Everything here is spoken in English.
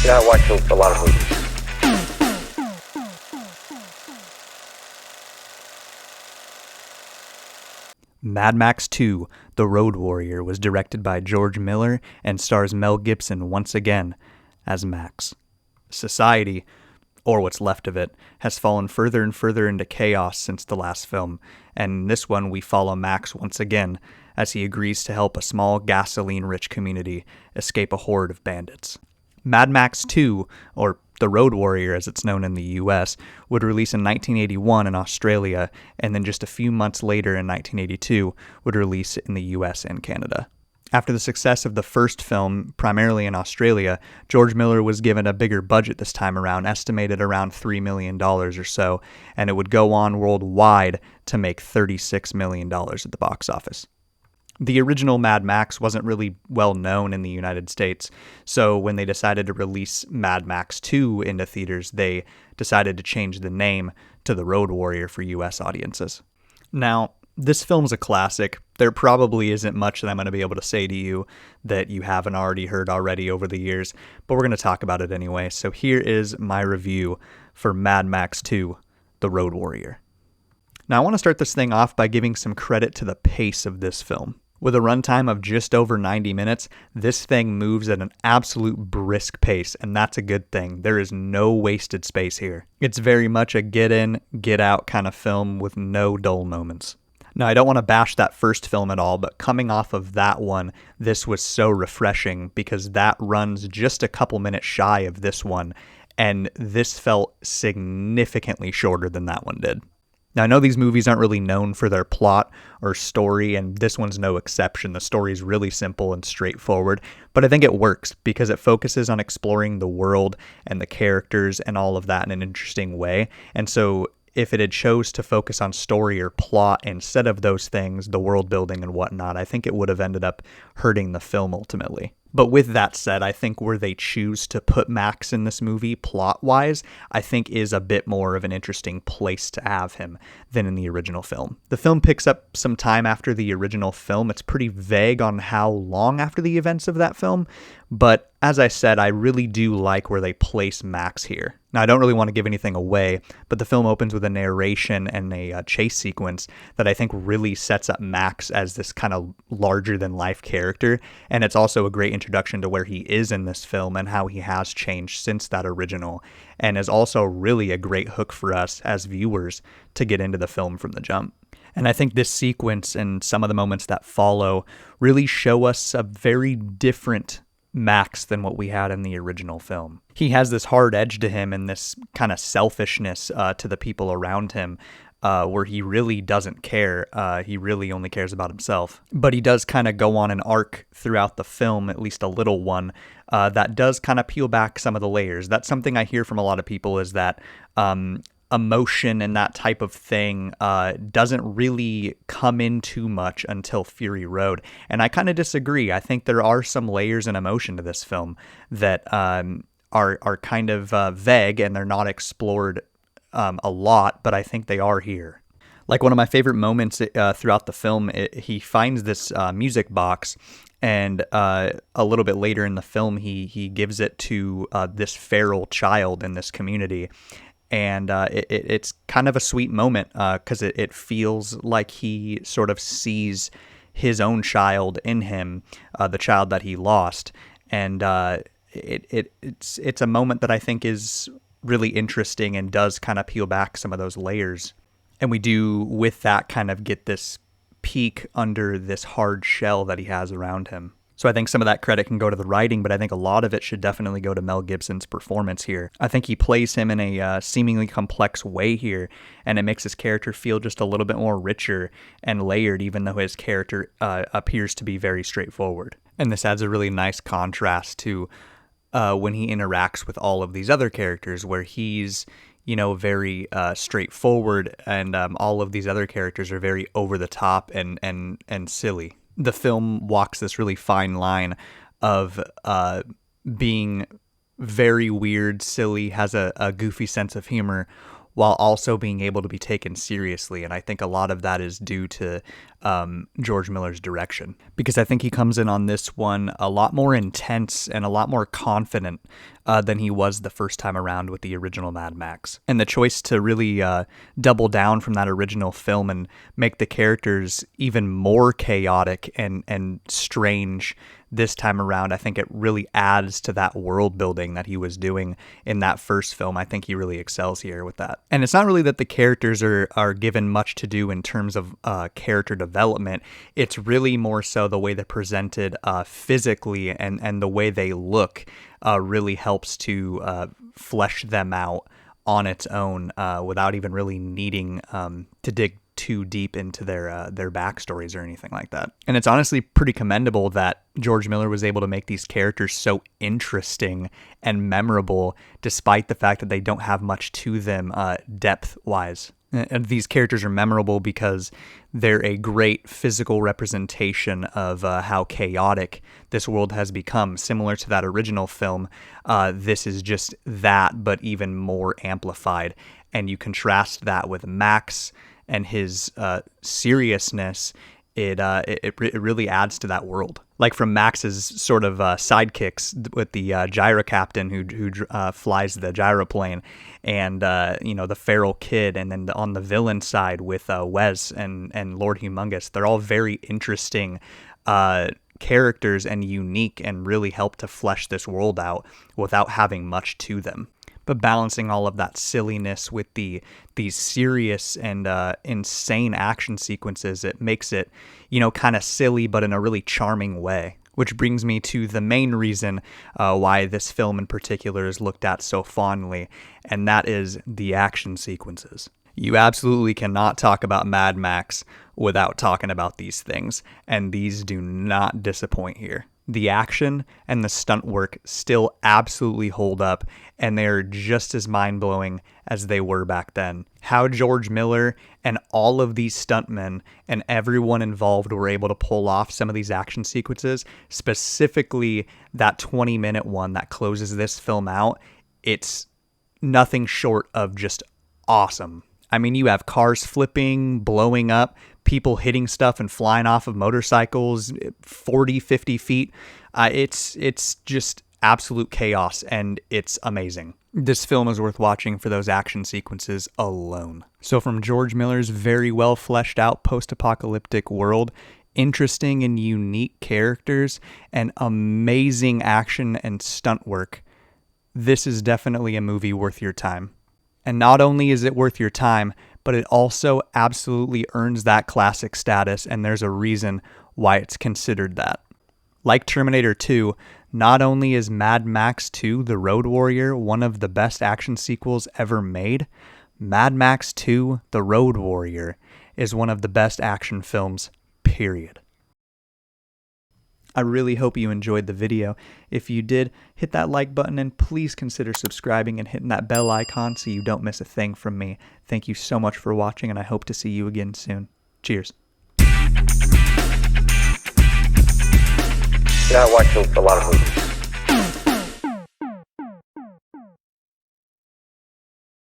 I watch a lot of movies. Mad Max 2, The Road Warrior was directed by George Miller and stars Mel Gibson once again as Max. Society, or what's left of it, has fallen further and further into chaos since the last film, and in this one we follow Max once again as he agrees to help a small gasoline-rich community escape a horde of bandits. Mad Max 2, or The Road Warrior as it's known in the US, would release in 1981 in Australia, and then just a few months later in 1982 would release in the US and Canada. After the success of the first film, primarily in Australia, George Miller was given a bigger budget this time around, estimated around $3 million or so, and it would go on worldwide to make $36 million at the box office. The original Mad Max wasn't really well known in the United States, so when they decided to release Mad Max 2 into theaters, they decided to change the name to The Road Warrior for US audiences. Now, this film's a classic. There probably isn't much that I'm going to be able to say to you that you haven't already heard already over the years, but we're going to talk about it anyway. So here is my review for Mad Max 2, The Road Warrior. Now, I want to start this thing off by giving some credit to the pace of this film. With a runtime of just over 90 minutes, this thing moves at an absolute brisk pace, and that's a good thing. There is no wasted space here. It's very much a get in, get out kind of film with no dull moments. Now, I don't want to bash that first film at all, but coming off of that one, this was so refreshing because that runs just a couple minutes shy of this one, and this felt significantly shorter than that one did. Now, I know these movies aren't really known for their plot or story, and this one's no exception. The story is really simple and straightforward, but I think it works because it focuses on exploring the world and the characters and all of that in an interesting way. And so if it had chose to focus on story or plot instead of those things, the world building and whatnot, I think it would have ended up hurting the film ultimately. But with that said, I think where they choose to put Max in this movie, plot-wise, I think is a bit more of an interesting place to have him than in the original film. The film picks up some time after the original film. It's pretty vague on how long after the events of that film, but as I said, I really do like where they place Max here. Now, I don't really want to give anything away, but the film opens with a narration and a chase sequence that I think really sets up Max as this kind of larger-than-life character, and it's also a great introduction to where he is in this film and how he has changed since that original, and is also really a great hook for us as viewers to get into the film from the jump. And I think this sequence and some of the moments that follow really show us a very different Max than what we had in the original film. He has this hard edge to him and this kind of selfishness to the people around him, where he really doesn't care. He really only cares about himself. But he does kind of go on an arc throughout the film, at least a little one, that does kind of peel back some of the layers. That's something I hear from a lot of people is that emotion and that type of thing doesn't really come in too much until Fury Road. And I kind of disagree. I think there are some layers and emotion to this film that are kind of vague and they're not explored a lot, but I think they are here. Like one of my favorite moments throughout the film, he finds this music box, and a little bit later in the film, he gives it to this feral child in this community. And it's kind of a sweet moment because it feels like he sort of sees his own child in him, the child that he lost. And it's a moment that I think is really interesting and does kind of peel back some of those layers. And we do, with that, kind of get this peek under this hard shell that he has around him. So I think some of that credit can go to the writing, but I think a lot of it should definitely go to Mel Gibson's performance here. I think he plays him in a seemingly complex way here, and it makes his character feel just a little bit more richer and layered, even though his character appears to be very straightforward. And this adds a really nice contrast to when he interacts with all of these other characters, where he's, very straightforward, and all of these other characters are very over the top and silly. The film walks this really fine line of being very weird, silly, has a goofy sense of humor, while also being able to be taken seriously. And I think a lot of that is due to George Miller's direction, because I think he comes in on this one a lot more intense and a lot more confident than he was the first time around with the original Mad Max. And the choice to really double down from that original film and make the characters even more chaotic and strange this time around, I think it really adds to that world building that he was doing in that first film. I think he really excels here with that. And it's not really that the characters are given much to do in terms of character development. It's really more so the way they're presented physically, and the way they look really helps to flesh them out on its own without even really needing to dig too deep into their backstories or anything like that. And it's honestly pretty commendable that George Miller was able to make these characters so interesting and memorable, despite the fact that they don't have much to them depth-wise. And these characters are memorable because they're a great physical representation of how chaotic this world has become. Similar to that original film, this is just that, but even more amplified. And you contrast that with Max and his seriousness, it really adds to that world. Like from Max's sort of sidekicks with the gyro captain who flies the gyroplane, and the feral kid, and then on the villain side with Wes and Lord Humongous, they're all very interesting characters and unique, and really help to flesh this world out without having much to them. But balancing all of that silliness with these serious and insane action sequences, it makes it, kind of silly, but in a really charming way. Which brings me to the main reason why this film in particular is looked at so fondly, and that is the action sequences. You absolutely cannot talk about Mad Max without talking about these things, and these do not disappoint here. The action and the stunt work still absolutely hold up, and they're just as mind-blowing as they were back then. How George Miller and all of these stuntmen and everyone involved were able to pull off some of these action sequences, specifically that 20-minute one that closes this film out, it's nothing short of just awesome. I mean, you have cars flipping, blowing up, people hitting stuff and flying off of motorcycles 40, 50 feet. It's just absolute chaos, and it's amazing. This film is worth watching for those action sequences alone. So from George Miller's very well fleshed out post-apocalyptic world, interesting and unique characters, and amazing action and stunt work, this is definitely a movie worth your time. And not only is it worth your time, but it also absolutely earns that classic status, and there's a reason why it's considered that. Like Terminator 2, not only is Mad Max 2: The Road Warrior one of the best action sequels ever made, Mad Max 2: The Road Warrior is one of the best action films, period. I really hope you enjoyed the video. If you did, hit that like button, and please consider subscribing and hitting that bell icon so you don't miss a thing from me. Thank you so much for watching, and I hope to see you again soon. Cheers. I watch a lot of movies.